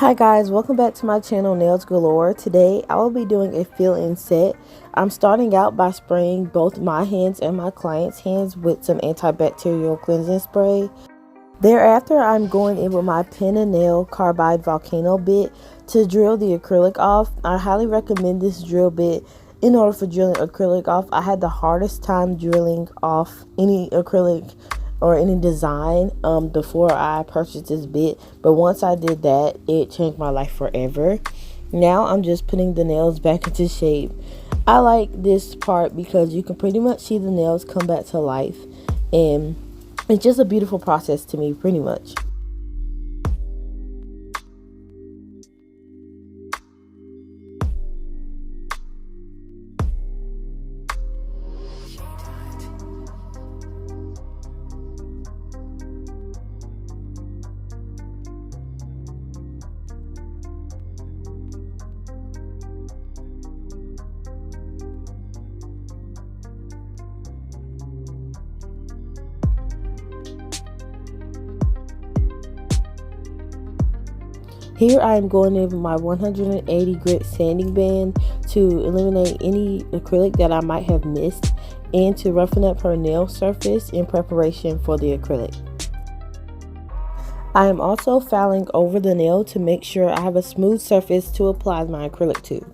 Hi guys, welcome back to my channel Nails Galore. Today I will be doing a fill-in set. I'm starting out by spraying both my hands and my client's hands with some antibacterial cleansing spray. Thereafter, I'm going in with my pen and nail carbide volcano bit to drill the acrylic off. I highly recommend this drill bit in order for drilling acrylic off. I had the hardest time drilling off any acrylic or any design before I purchased this bit, but once I did that, it changed my life forever. Now I'm just putting the nails back into shape. I like this part because you can pretty much see the nails come back to life, and it's just a beautiful process to me, pretty much. Here I am going in with my 180 grit sanding band to eliminate any acrylic that I might have missed and to roughen up her nail surface in preparation for the acrylic. I am also filing over the nail to make sure I have a smooth surface to apply my acrylic to.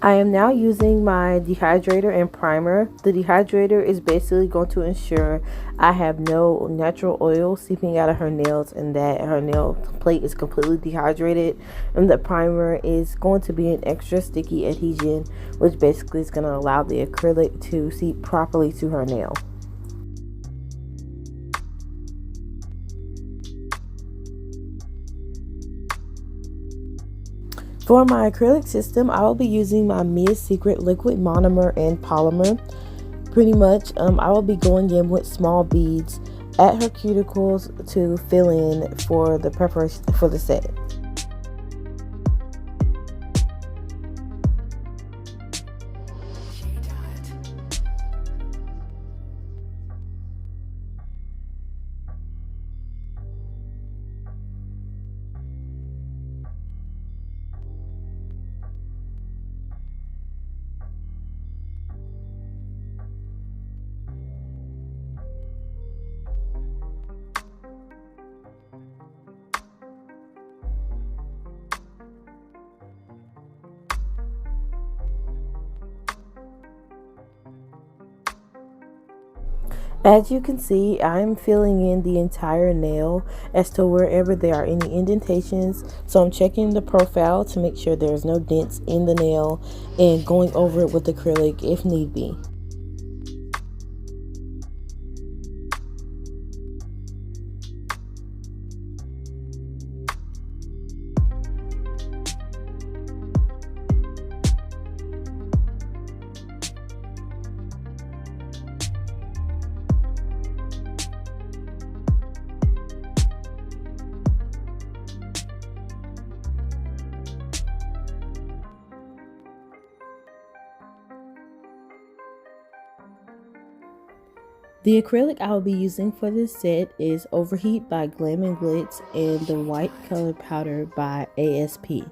I am now using my dehydrator and primer. The dehydrator is basically going to ensure I have no natural oil seeping out of her nails and that her nail plate is completely dehydrated. And the primer is going to be an extra sticky adhesion, which basically is going to allow the acrylic to seep properly to her nail. For my acrylic system, I will be using my Mia's Secret liquid monomer and polymer. Pretty much, I will be going in with small beads at her cuticles to fill in for the preparation for the set. As you can see, I'm filling in the entire nail as to wherever there are any indentations. So I'm checking the profile to make sure there's no dents in the nail and going over it with acrylic if need be. The acrylic I will be using for this set is Overheat by Glam and Glitz and the White Color Powder by ASP.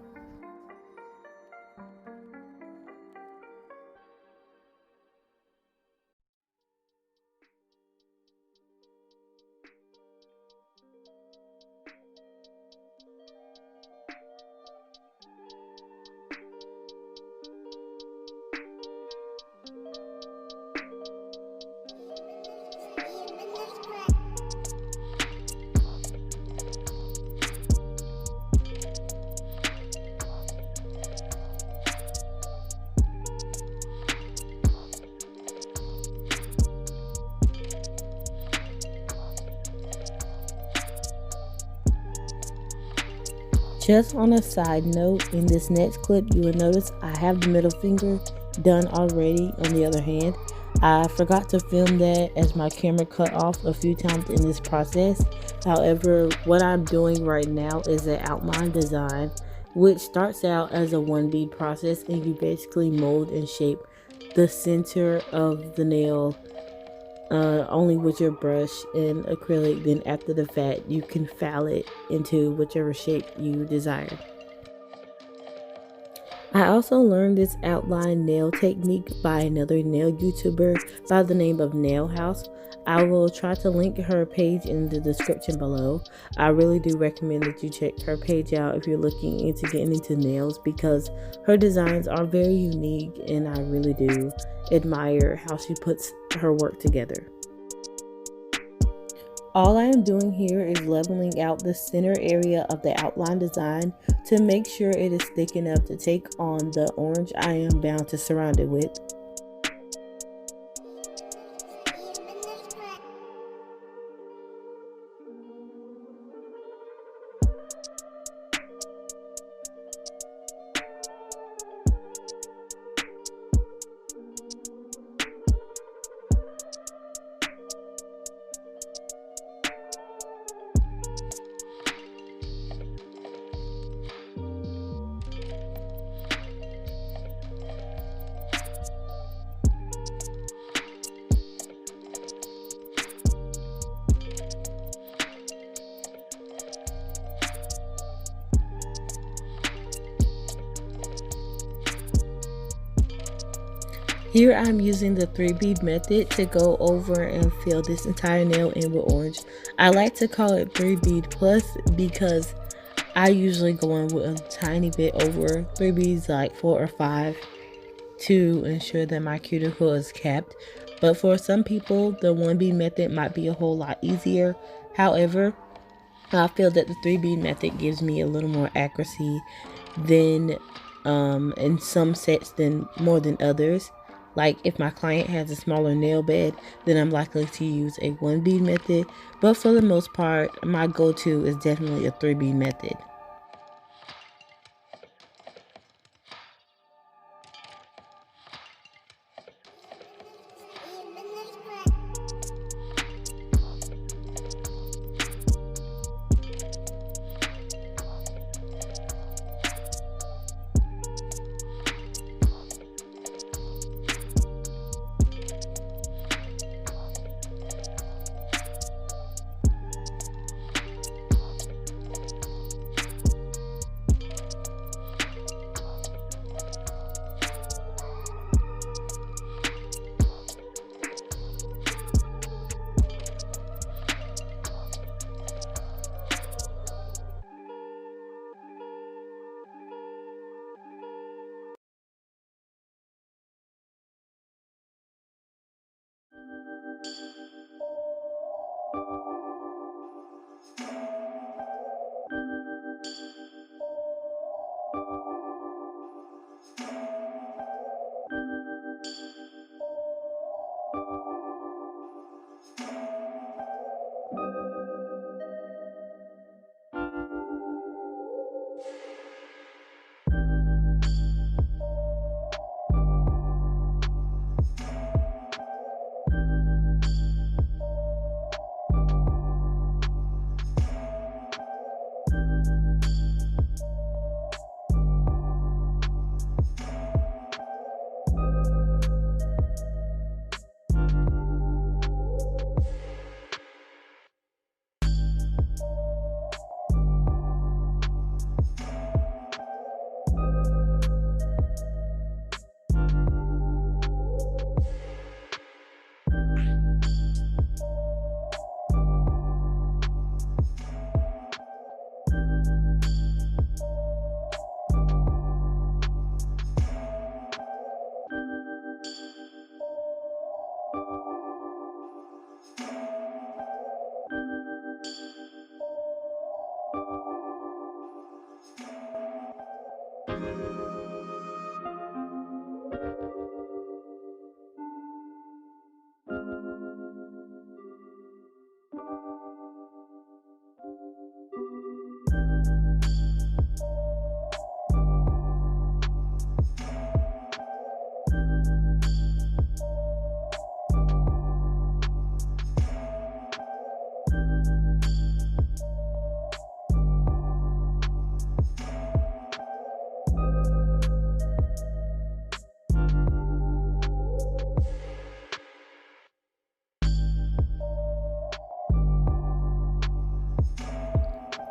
Just on a side note, in this next clip you will notice I have the middle finger done already. On the other hand, I forgot to film that as my camera cut off a few times in this process. However, what I'm doing right now is an outline design which starts out as a one bead process, and you basically mold and shape the center of the nail only with your brush and acrylic. Then after the fact, you can file it into whichever shape you desire. I also learned this outline nail technique by another nail YouTuber by the name of Nail House. I will try to link her page in the description below. I really do recommend that you check her page out if you're looking into getting into nails, because her designs are very unique and I really do admire how she puts her work together. All I am doing here is leveling out the center area of the outline design to make sure it is thick enough to take on the orange I am bound to surround it with. Here I'm using the 3-bead method to go over and fill this entire nail in with orange. I like to call it 3-bead plus because I usually go in with a tiny bit over 3 beads, like 4 or 5, to ensure that my cuticle is capped. But for some people, the 1-bead method might be a whole lot easier. However, I feel that the 3-bead method gives me a little more accuracy than in some sets than more than others. Like if my client has a smaller nail bed, then I'm likely to use a 1-bead method, but for the most part, my go-to is definitely a 3-bead method.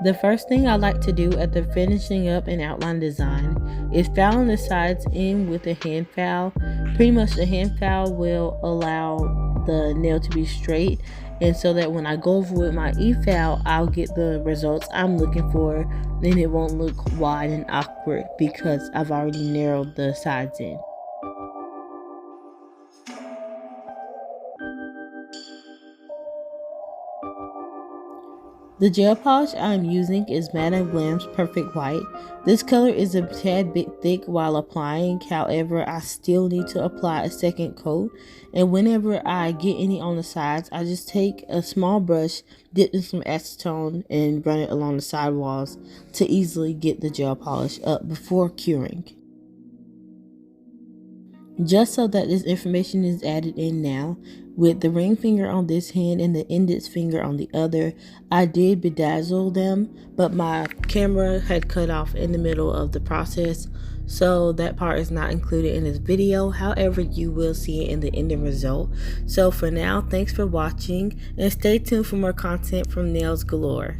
The first thing I like to do after finishing up an outline design is filing the sides in with a hand file. Pretty much the hand file will allow the nail to be straight, and so that when I go over with my e-file, I'll get the results I'm looking for and it won't look wide and awkward because I've already narrowed the sides in. The gel polish I'm using is Madame Glam's Perfect White. This color is a tad bit thick while applying, however, I still need to apply a second coat. And whenever I get any on the sides, I just take a small brush, dip in some acetone, and run it along the side walls to easily get the gel polish up before curing. Just so that this information is added in now, with the ring finger on this hand and the index finger on the other, I did bedazzle them, but my camera had cut off in the middle of the process, so that part is not included in this video. However, you will see it in the ending result. So for now, thanks for watching and stay tuned for more content from Nails Galore.